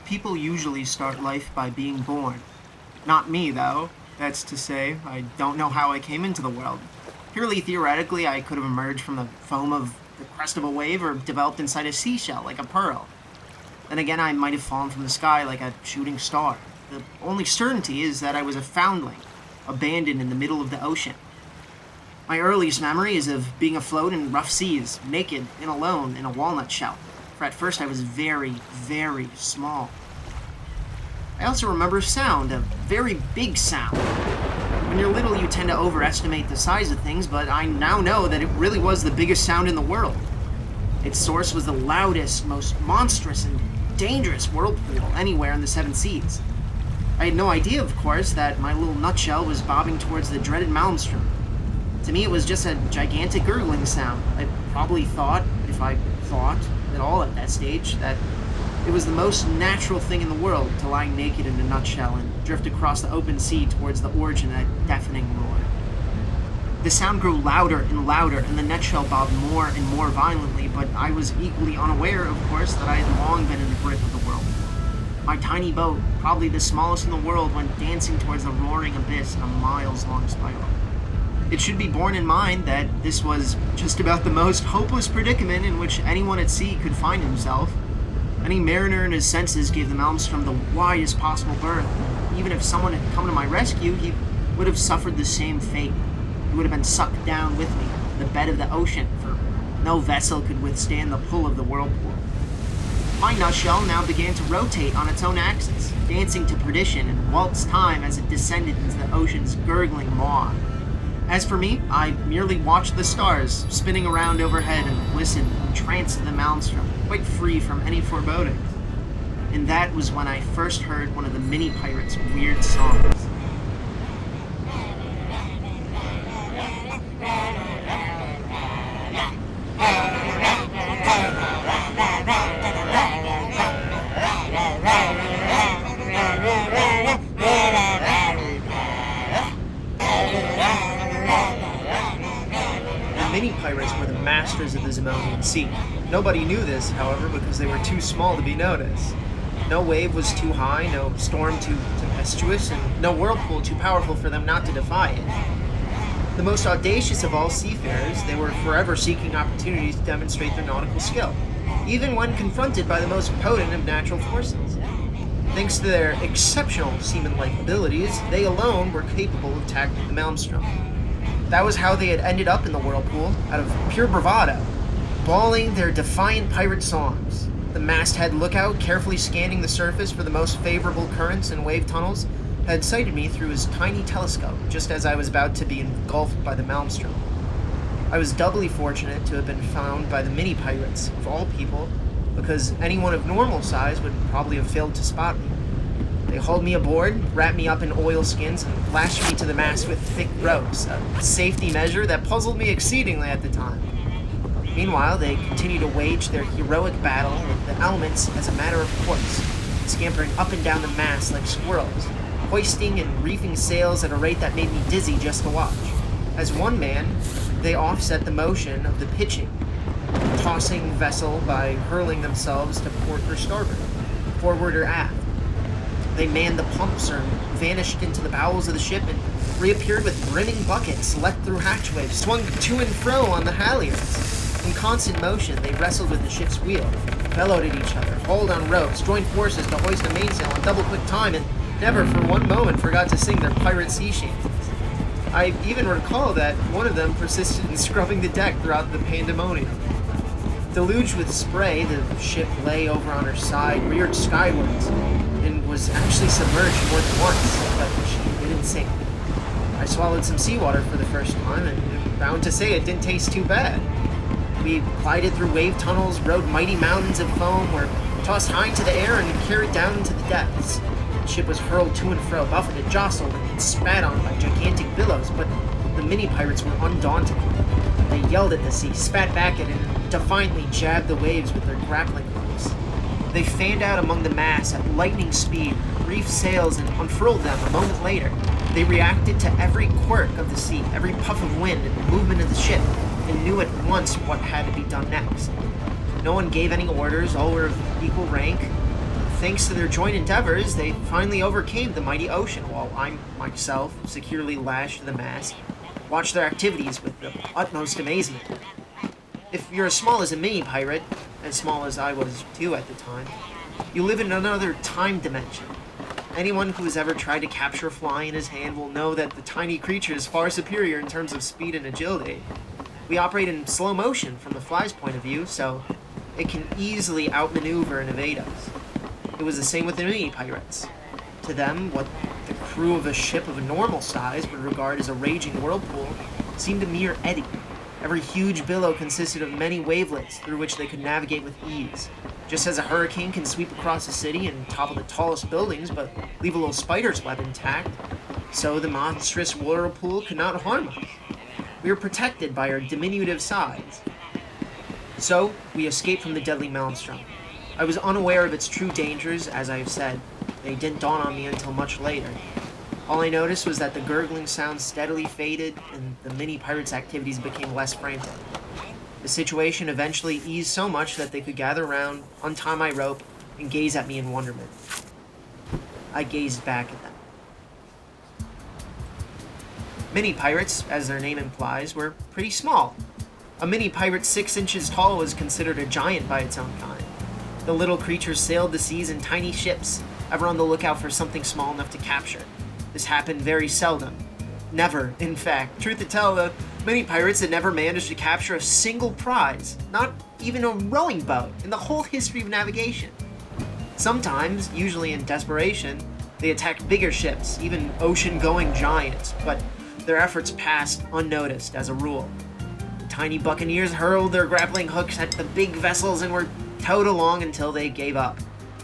People usually start life by being born. Not me, though. That's to say, I don't know how I came into the world. Purely theoretically, I could have emerged from the foam of the crest of a wave or developed inside a seashell like a pearl. Then again, I might have fallen from the sky like a shooting star. The only certainty is that I was a foundling, abandoned in the middle of the ocean. My earliest memory is of being afloat in rough seas, naked and alone in a walnut shell. For at first I was very, very small. I also remember sound, a very big sound. When you're little, you tend to overestimate the size of things, but I now know that it really was the biggest sound in the world. Its source was the loudest, most monstrous, and dangerous whirlpool anywhere in the seven seas. I had no idea, of course, that my little nutshell was bobbing towards the dreaded maelstrom. To me, it was just a gigantic gurgling sound. I probably thought, if I thought at all at that stage, that it was the most natural thing in the world to lie naked in a nutshell and drift across the open sea towards the origin of that deafening roar. The sound grew louder and louder, and the nutshell bobbed more and more violently, but I was equally unaware, of course, that I had long been in the grip of the whirlpool. My tiny boat, probably the smallest in the world, went dancing towards the roaring abyss in a miles-long spiral. It should be borne in mind that this was just about the most hopeless predicament in which anyone at sea could find himself. Any mariner in his senses gave the maelstrom the widest possible berth. Even if someone had come to my rescue, he would have suffered the same fate. He would have been sucked down with me to the bed of the ocean, for no vessel could withstand the pull of the whirlpool. My nutshell now began to rotate on its own axis, dancing to perdition and waltzed time as it descended into the ocean's gurgling maw. As for me, I merely watched the stars spinning around overhead and listened, entranced to the maelstrom, quite free from any forebodings. And that was when I first heard one of the mini pirates' weird songs. Mini pirates were the masters of the Zamonian Sea. Nobody knew this, however, because they were too small to be noticed. No wave was too high, no storm too tempestuous, and no whirlpool too powerful for them not to defy it. The most audacious of all seafarers, they were forever seeking opportunities to demonstrate their nautical skill, even when confronted by the most potent of natural forces. Thanks to their exceptional seaman-like abilities, they alone were capable of tackling the maelstrom. That was how they had ended up in the whirlpool, out of pure bravado, bawling their defiant pirate songs. The masthead lookout, carefully scanning the surface for the most favorable currents and wave tunnels, had sighted me through his tiny telescope, just as I was about to be engulfed by the maelstrom. I was doubly fortunate to have been found by the mini pirates, of all people, because anyone of normal size would probably have failed to spot me. They hauled me aboard, wrapped me up in oilskins, and lashed me to the mast with thick ropes, a safety measure that puzzled me exceedingly at the time. Meanwhile, they continued to wage their heroic battle with the elements as a matter of course, scampering up and down the mast like squirrels, hoisting and reefing sails at a rate that made me dizzy just to watch. As one man, they offset the motion of the pitching, tossing vessel by hurling themselves to port or starboard, forward or aft. They manned the pumps or vanished into the bowels of the ship and reappeared with brimming buckets let through hatchways, swung to and fro on the halyards. In constant motion, they wrestled with the ship's wheel, bellowed at each other, hauled on ropes, joined forces to hoist a mainsail on double-quick time, and never for one moment forgot to sing their pirate sea shanties. I even recall that one of them persisted in scrubbing the deck throughout the pandemonium. Deluged with spray, the ship lay over on her side, reared skywards, and was actually submerged more than once, but she didn't sink. I swallowed some seawater for the first time, and I'm bound to say it didn't taste too bad. We glided through wave tunnels, rode mighty mountains of foam, were tossed high into the air and carried down into the depths. The ship was hurled to and fro, buffeted, jostled, and spat on by gigantic billows, but the mini pirates were undaunted. They yelled at the sea, spat back at it, and defiantly jabbed the waves with their grappling hooks. They fanned out among the masts at lightning speed, reefed sails, and unfurled them a moment later. They reacted to every quirk of the sea, every puff of wind and movement of the ship, and knew at once what had to be done next. No one gave any orders, all were of equal rank. thanks to their joint endeavors, they finally overcame the mighty ocean, while I, myself, securely lashed to the mast, watched their activities with the utmost amazement. If you're as small as a mini-pirate, as small as I was too at the time, you live in another time dimension. Anyone who has ever tried to capture a fly in his hand will know that the tiny creature is far superior in terms of speed and agility. We operate in slow motion from the fly's point of view, so it can easily outmaneuver and evade us. It was the same with the mini-pirates. To them, what the crew of a ship of a normal size would regard as a raging whirlpool seemed a mere eddy. Every huge billow consisted of many wavelets through which they could navigate with ease. Just as a hurricane can sweep across a city and topple the tallest buildings but leave a little spider's web intact, so the monstrous whirlpool could not harm us. We were protected by our diminutive size. So, we escaped from the deadly maelstrom. I was unaware of its true dangers, as I have said. They didn't dawn on me until much later. All I noticed was that the gurgling sound steadily faded, and the mini-pirates' activities became less frantic. The situation eventually eased so much that they could gather round, untie my rope, and gaze at me in wonderment. I gazed back at them. Mini-pirates, as their name implies, were pretty small. A mini-pirate 6 inches tall was considered a giant by its own kind. The little creatures sailed the seas in tiny ships, ever on the lookout for something small enough to capture. This happened very seldom. Never, in fact. Truth to tell, the mini-pirates had never managed to capture a single prize, not even a rowing boat, in the whole history of navigation. Sometimes, usually in desperation, they attacked bigger ships, even ocean-going giants, but their efforts passed unnoticed as a rule. The tiny buccaneers hurled their grappling hooks at the big vessels and were towed along until they gave up.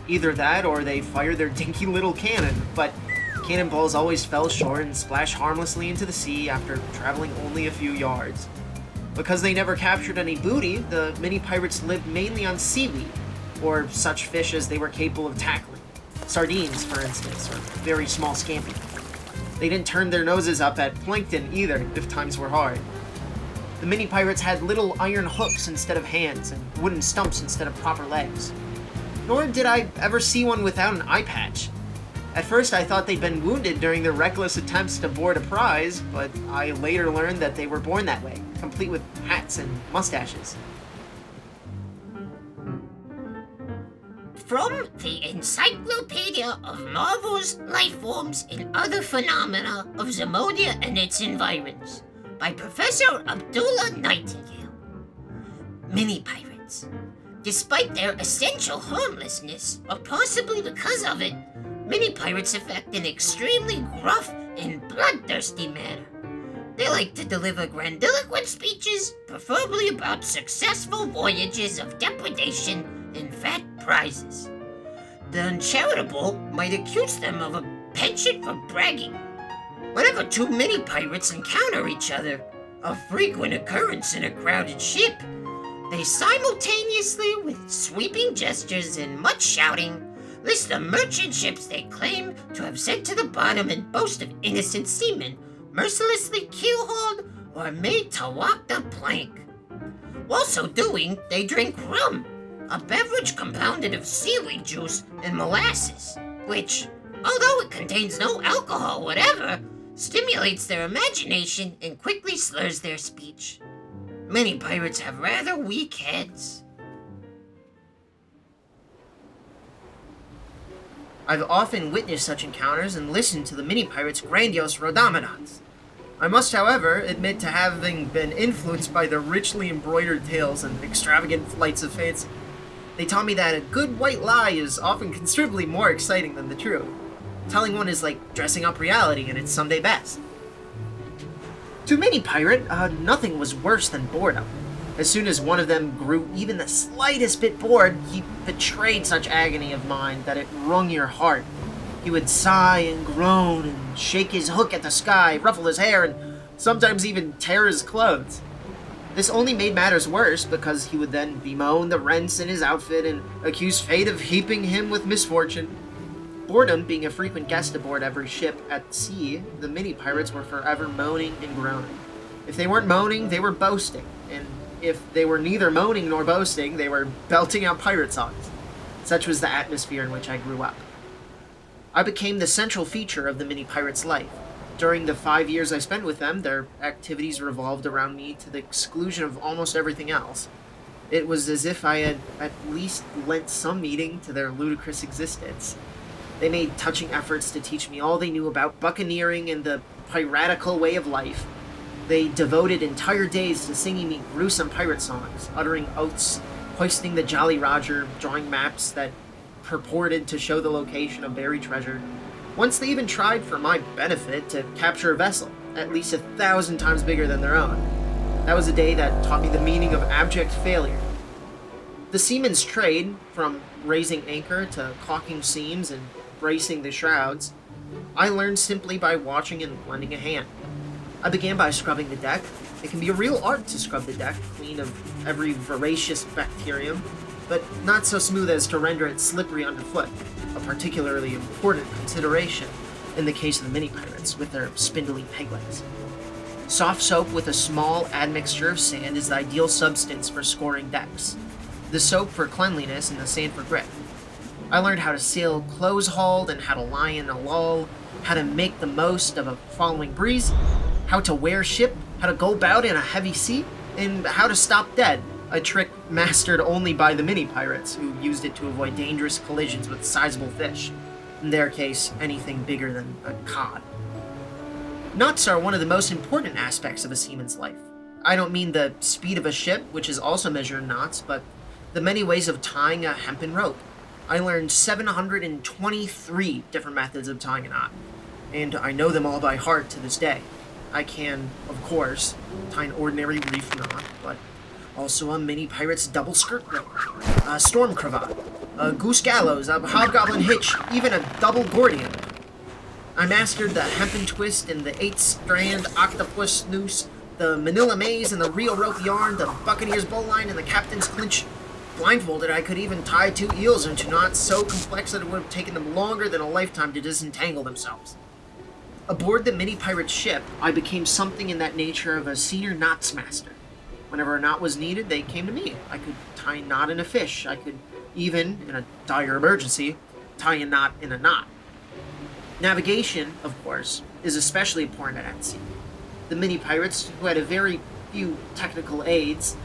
Either that, or they fired their dinky little cannon, but cannonballs always fell short and splashed harmlessly into the sea after traveling only a few yards. Because they never captured any booty, the mini-pirates lived mainly on seaweed, or such fish as they were capable of tackling. Sardines, for instance, or very small scampi. They didn't turn their noses up at plankton either, if times were hard. The mini-pirates had little iron hooks instead of hands, and wooden stumps instead of proper legs. Nor did I ever see one without an eye patch. At first I thought they'd been wounded during their reckless attempts to board a prize, but I later learned that they were born that way, complete with hats and mustaches. From the Encyclopedia of Marvels, Life Forms, and Other Phenomena of Zemodia and Its Environs, by Professor Abdullah Nightingale. Mini-pirates. Despite their essential harmlessness, or possibly because of it, mini-pirates affect an extremely gruff and bloodthirsty manner. They like to deliver grandiloquent speeches, preferably about successful voyages of depredation and fat prizes. The uncharitable might accuse them of a penchant for bragging. Whenever two mini-pirates encounter each other, a frequent occurrence in a crowded ship, they simultaneously, with sweeping gestures and much shouting, list the merchant ships they claim to have sent to the bottom and boast of innocent seamen mercilessly keelhauled or made to walk the plank. While so doing, they drink rum, a beverage compounded of seaweed juice and molasses, which, although it contains no alcohol whatever, stimulates their imagination and quickly slurs their speech. Many pirates have rather weak heads. I've often witnessed such encounters and listened to the mini-pirates' grandiose rhodomedons. I must, however, admit to having been influenced by their richly embroidered tales and extravagant flights of fancy. They taught me that a good white lie is often considerably more exciting than the truth. Telling one is like dressing up reality in its Sunday best. To a mini-pirate, nothing was worse than boredom. As soon as one of them grew even the slightest bit bored, he betrayed such agony of mind that it wrung your heart. He would sigh and groan and shake his hook at the sky, ruffle his hair, and sometimes even tear his clothes. This only made matters worse because he would then bemoan the rents in his outfit and accuse fate of heaping him with misfortune. Boredom being a frequent guest aboard every ship at sea, the mini-pirates were forever moaning and groaning. If they weren't moaning, they were boasting, and if they were neither moaning nor boasting, they were belting out pirate songs. Such was the atmosphere in which I grew up. I became the central feature of the mini pirates' life. During the 5 years I spent with them, their activities revolved around me to the exclusion of almost everything else. It was as if I had at least lent some meaning to their ludicrous existence. They made touching efforts to teach me all they knew about buccaneering and the piratical way of life. They devoted entire days to singing me gruesome pirate songs, uttering oaths, hoisting the Jolly Roger, drawing maps that purported to show the location of buried treasure. Once they even tried, for my benefit, to capture a vessel, at least 1,000 times bigger than their own. That was a day that taught me the meaning of abject failure. The seaman's trade, from raising anchor to caulking seams and bracing the shrouds, I learned simply by watching and lending a hand. I began by scrubbing the deck. It can be a real art to scrub the deck clean of every voracious bacterium, but not so smooth as to render it slippery underfoot, a particularly important consideration in the case of the mini pirates with their spindly peg legs. Soft soap with a small admixture of sand is the ideal substance for scoring decks. The soap for cleanliness and the sand for grip. I learned how to sail close-hauled and how to lie in a lull, how to make the most of a following breeze, how to wear ship, how to go about in a heavy sea, and how to stop dead, a trick mastered only by the mini pirates, who used it to avoid dangerous collisions with sizable fish. In their case, anything bigger than a cod. Knots are one of the most important aspects of a seaman's life. I don't mean the speed of a ship, which is also measured in knots, but the many ways of tying a hempen rope. I learned 723 different methods of tying a knot, and I know them all by heart to this day. I can, of course, tie an ordinary reef knot, but also a mini pirate's double skirt rope, a storm cravat, a goose gallows, a hobgoblin hitch, even a double Gordian. I mastered the hempen twist and the 8-strand octopus noose, the manila maze and the reel rope yarn, the buccaneer's bowline and the captain's clinch. Blindfolded, I could even tie 2 eels into knots so complex that it would have taken them longer than a lifetime to disentangle themselves. Aboard the mini pirate ship, I became something in that nature of a senior knots master. Whenever a knot was needed, they came to me. I could tie a knot in a fish. I could even, in a dire emergency, tie a knot in a knot. Navigation, of course, is especially important at sea. The mini pirates, who had a very few technical aids,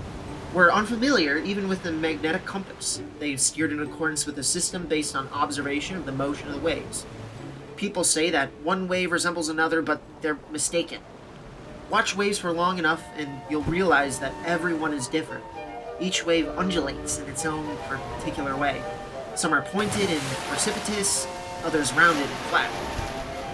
were unfamiliar even with the magnetic compass. They steered in accordance with a system based on observation of the motion of the waves. People say that one wave resembles another, but they're mistaken. Watch waves for long enough and you'll realize that everyone is different. Each wave undulates in its own particular way. Some are pointed and precipitous, others rounded and flat.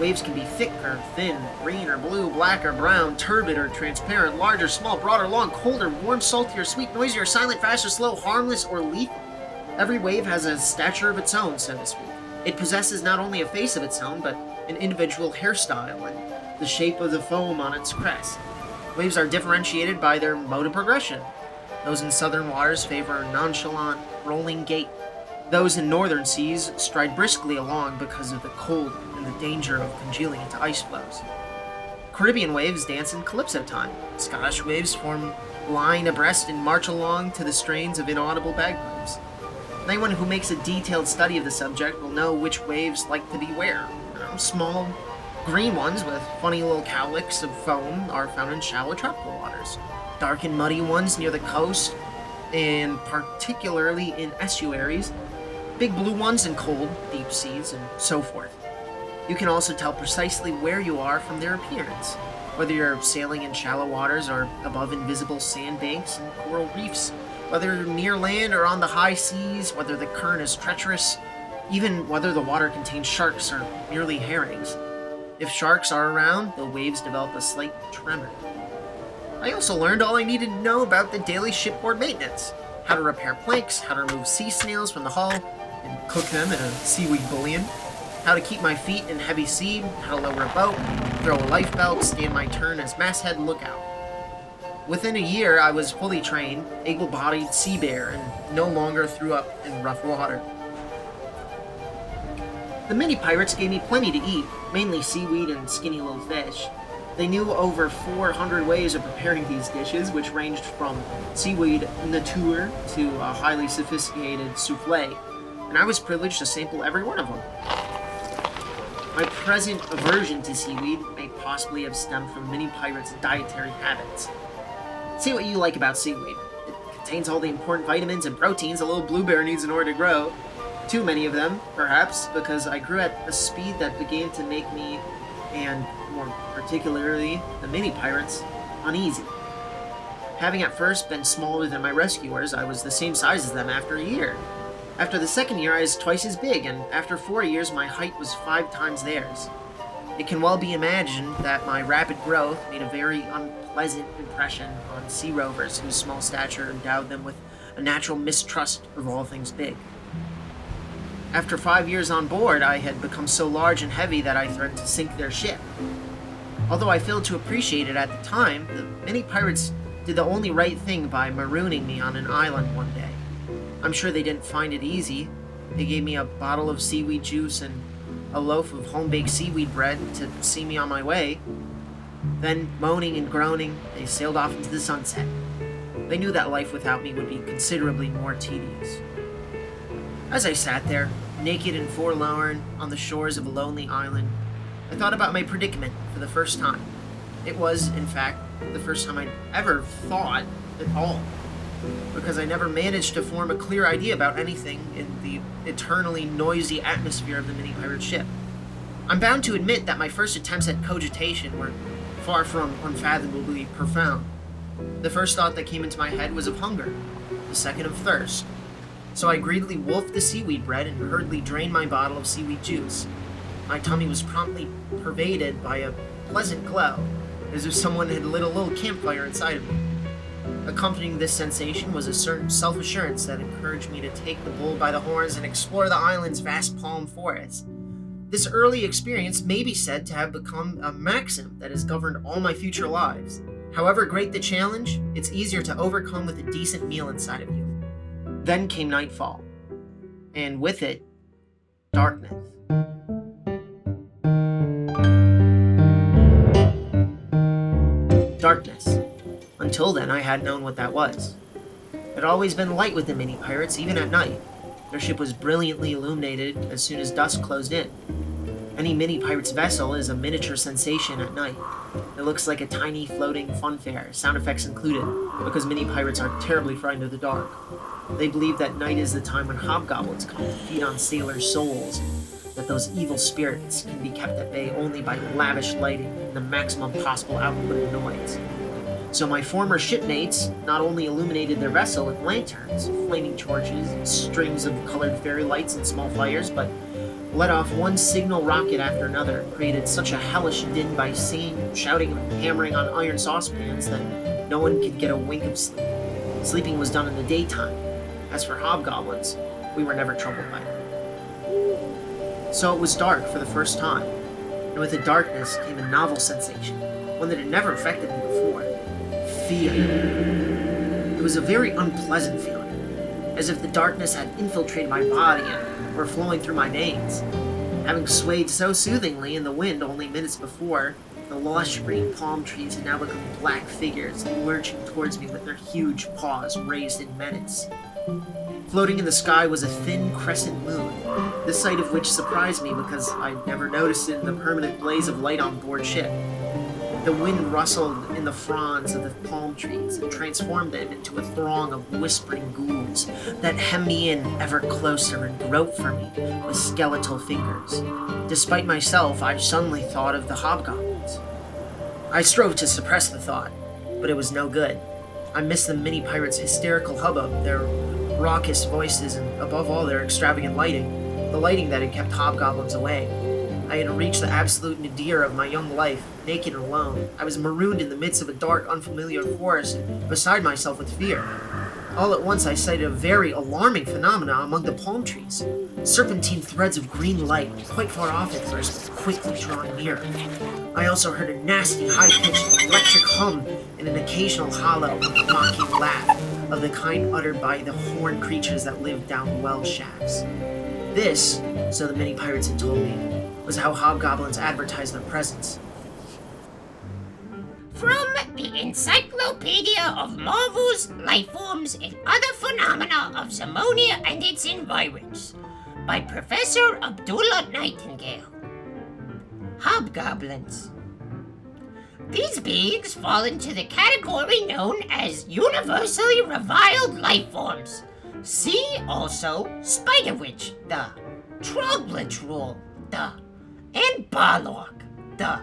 Waves can be thick or thin, green or blue, black or brown, turbid or transparent, large or small, broad or long, cold or warm, salty or sweet, noisy or silent, fast or slow, harmless or lethal. Every wave has a stature of its own, so to speak. It possesses not only a face of its own, but an individual hairstyle and the shape of the foam on its crest. Waves are differentiated by their mode of progression. Those in southern waters favor a nonchalant, rolling gait. Those in northern seas stride briskly along because of the cold and the danger of congealing into ice floes. Caribbean waves dance in calypso time. Scottish waves form line abreast and march along to the strains of inaudible bagpipes. Anyone who makes a detailed study of the subject will know which waves like to be where. Small, green ones with funny little cowlicks of foam are found in shallow tropical waters. Dark and muddy ones near the coast, and particularly in estuaries. Big blue ones in cold, deep seas, and so forth. You can also tell precisely where you are from their appearance, whether you're sailing in shallow waters or above invisible sandbanks and coral reefs, whether you're near land or on the high seas, whether the current is treacherous, even whether the water contains sharks or merely herrings. If sharks are around, the waves develop a slight tremor. I also learned all I needed to know about the daily shipboard maintenance, how to repair planks, how to remove sea snails from the hull and cook them in a seaweed bouillon, how to keep my feet in heavy sea, how to lower a boat, throw a lifebelt, stand my turn as masthead lookout. Within a year, I was fully trained, able-bodied sea bear, and no longer threw up in rough water. The mini pirates gave me plenty to eat, mainly seaweed and skinny little fish. They knew over 400 ways of preparing these dishes, which ranged from seaweed nature to a highly sophisticated souffle. and I was privileged to sample every one of them. My present aversion to seaweed may possibly have stemmed from mini pirates' dietary habits. Say what you like about seaweed. It contains all the important vitamins and proteins a little bluebear needs in order to grow. Too many of them, perhaps, because I grew at a speed that began to make me, and more particularly the mini pirates, uneasy. Having at first been smaller than my rescuers, I was the same size as them after a year. After the second year, I was twice as big, and after 4 years, my height was 5 times theirs. It can well be imagined that my rapid growth made a very unpleasant impression on sea rovers whose small stature endowed them with a natural mistrust of all things big. After 5 years on board, I had become so large and heavy that I threatened to sink their ship. Although I failed to appreciate it at the time, the mini pirates did the only right thing by marooning me on an island one day. I'm sure they didn't find it easy. They gave me a bottle of seaweed juice and a loaf of home-baked seaweed bread to see me on my way. Then, moaning and groaning, they sailed off into the sunset. They knew that life without me would be considerably more tedious. As I sat there, naked and forlorn on the shores of a lonely island, I thought about my predicament for the first time. It was, in fact, the first time I'd ever thought at all, because I never managed to form a clear idea about anything in the eternally noisy atmosphere of the mini pirate ship. I'm bound to admit that my first attempts at cogitation were far from unfathomably profound. The first thought that came into my head was of hunger, the second of thirst. So I greedily wolfed the seaweed bread and hurriedly drained my bottle of seaweed juice. My tummy was promptly pervaded by a pleasant glow, as if someone had lit a little campfire inside of me. Accompanying this sensation was a certain self-assurance that encouraged me to take the bull by the horns and explore the island's vast palm forest. This early experience may be said to have become a maxim that has governed all my future lives. However great the challenge, it's easier to overcome with a decent meal inside of you. Then came nightfall, and with it, darkness. Darkness. Until then, I hadn't known what that was. It had always been light with the mini pirates, even at night. Their ship was brilliantly illuminated as soon as dusk closed in. Any mini pirate's vessel is a miniature sensation at night. It looks like a tiny floating funfair, sound effects included, because mini pirates are terribly frightened of the dark. They believe that night is the time when hobgoblins come to feed on sailors' souls, that those evil spirits can be kept at bay only by lavish lighting and the maximum possible output of noise. So my former shipmates not only illuminated their vessel with lanterns, flaming torches, and strings of colored fairy lights and small fires, but let off one signal rocket after another, created such a hellish din by singing, shouting, and hammering on iron saucepans that no one could get a wink of sleep. Sleeping was done in the daytime. As for hobgoblins, we were never troubled by them. So it was dark for the first time, and with the darkness came a novel sensation, one that had never affected me before. Fear. It was a very unpleasant feeling, as if the darkness had infiltrated my body and were flowing through my veins. Having swayed so soothingly in the wind only minutes before, the lush green palm trees had now become black figures lurching towards me with their huge paws raised in menace. Floating in the sky was a thin crescent moon, the sight of which surprised me because I'd never noticed it in the permanent blaze of light on board ship. The wind rustled in the fronds of the palm trees and transformed them into a throng of whispering ghouls that hemmed me in ever closer and groped for me with skeletal fingers. Despite myself, I suddenly thought of the hobgoblins. I strove to suppress the thought, but it was no good. I missed the mini pirates' hysterical hubbub, their raucous voices, and above all their extravagant lighting, the lighting that had kept hobgoblins away. I had reached the absolute nadir of my young life, naked and alone. I was marooned in the midst of a dark, unfamiliar forest, and beside myself with fear. All at once I sighted a very alarming phenomenon among the palm trees. Serpentine threads of green light, quite far off at first, but quickly drawing nearer. I also heard a nasty, high-pitched electric hum and an occasional hollow, mocking laugh of the kind uttered by the horned creatures that lived down well shafts. This, so the many pirates had told me, was how hobgoblins advertised their presence. From the Encyclopedia of Marvels, Lifeforms, and Other Phenomena of Zamonia and its Environs. by Professor Abdullah Nightingale. Hobgoblins. These beings fall into the category known as universally reviled life forms. See also Spider Witch, the Troglodyte, the and Barlock, the.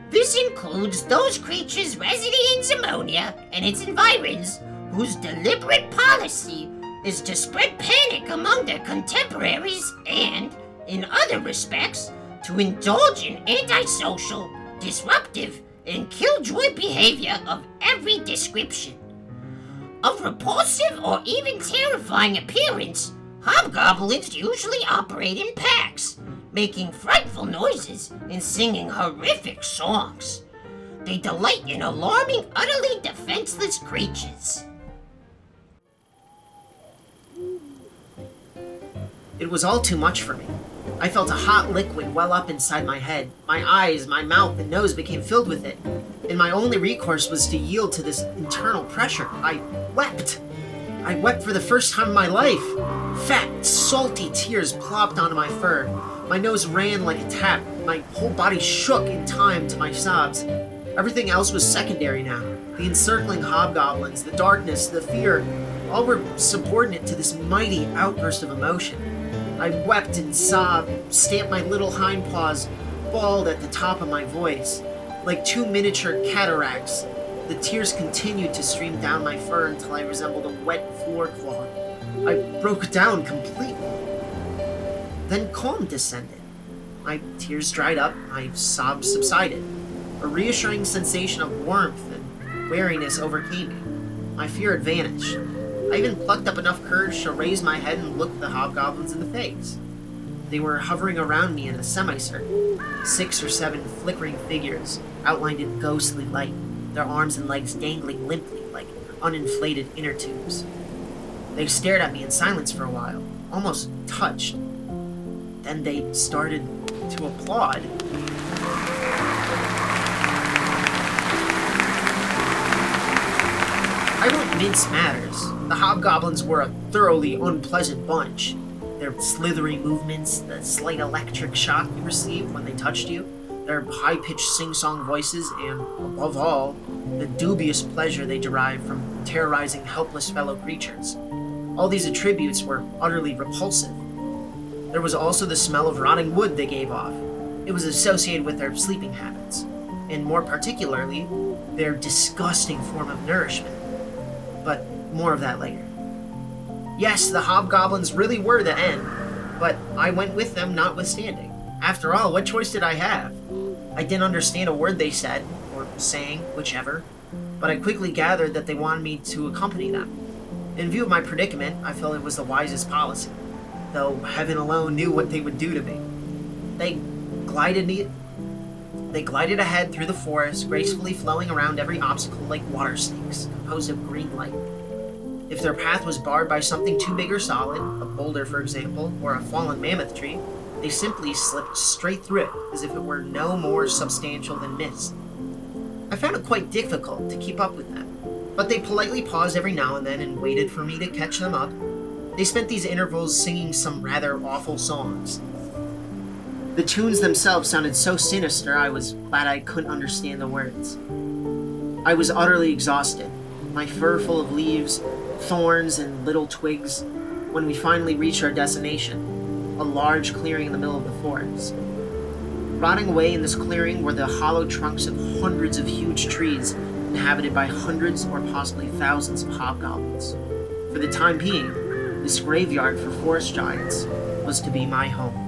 This includes those creatures residing in Zemonia and its environs whose deliberate policy is to spread panic among their contemporaries and, in other respects, to indulge in antisocial, disruptive, and killjoy behavior of every description. Of repulsive or even terrifying appearance, hobgoblins usually operate in packs, making frightful noises and singing horrific songs. They delight in alarming utterly defenseless creatures. It was all too much for me. I felt a hot liquid well up inside my head. My eyes, my mouth, and nose became filled with it, and my only recourse was to yield to this internal pressure. I wept. I wept for the first time in my life. Fat, salty tears plopped onto my fur. My nose ran like a tap. My whole body shook in time to my sobs. Everything else was secondary now. The encircling hobgoblins, the darkness, the fear, all were subordinate to this mighty outburst of emotion. I wept and sobbed, stamped my little hindpaws, bawled at the top of my voice. Like two miniature cataracts, the tears continued to stream down my fur until I resembled a wet floor cloth. I broke down completely. Then calm descended. My tears dried up, my sobs subsided. A reassuring sensation of warmth and wariness overcame me. My fear had vanished. I even plucked up enough courage to raise my head and look the hobgoblins in the face. They were hovering around me in a semicircle, 6 or 7 flickering figures outlined in ghostly light, their arms and legs dangling limply like uninflated inner tubes. They stared at me in silence for a while, almost touched. Then they started to applaud. I won't mince matters. The hobgoblins were a thoroughly unpleasant bunch. Their slithery movements, the slight electric shock you received when they touched you, their high-pitched sing-song voices, and, above all, the dubious pleasure they derived from terrorizing helpless fellow creatures. All these attributes were utterly repulsive. There was also the smell of rotting wood they gave off. It was associated with their sleeping habits, and more particularly, their disgusting form of nourishment. But more of that later. Yes, the hobgoblins really were the end, but I went with them notwithstanding. After all, what choice did I have? I didn't understand a word they said, or sang, whichever, but I quickly gathered that they wanted me to accompany them. In view of my predicament, I felt it was the wisest policy, though heaven alone knew what they would do to me. They glided ahead through the forest, gracefully flowing around every obstacle like water snakes, composed of green light. If their path was barred by something too big or solid, a boulder for example, or a fallen mammoth tree, they simply slipped straight through it, as if it were no more substantial than mist. I found it quite difficult to keep up with them, but they politely paused every now and then and waited for me to catch them up. They spent these intervals singing some rather awful songs. The tunes themselves sounded so sinister I was glad I couldn't understand the words. I was utterly exhausted, my fur full of leaves, thorns, and little twigs, when we finally reached our destination, a large clearing in the middle of the forest. Rotting away in this clearing were the hollow trunks of hundreds of huge trees inhabited by hundreds or possibly thousands of hobgoblins. For the time being, this graveyard for forest giants was to be my home.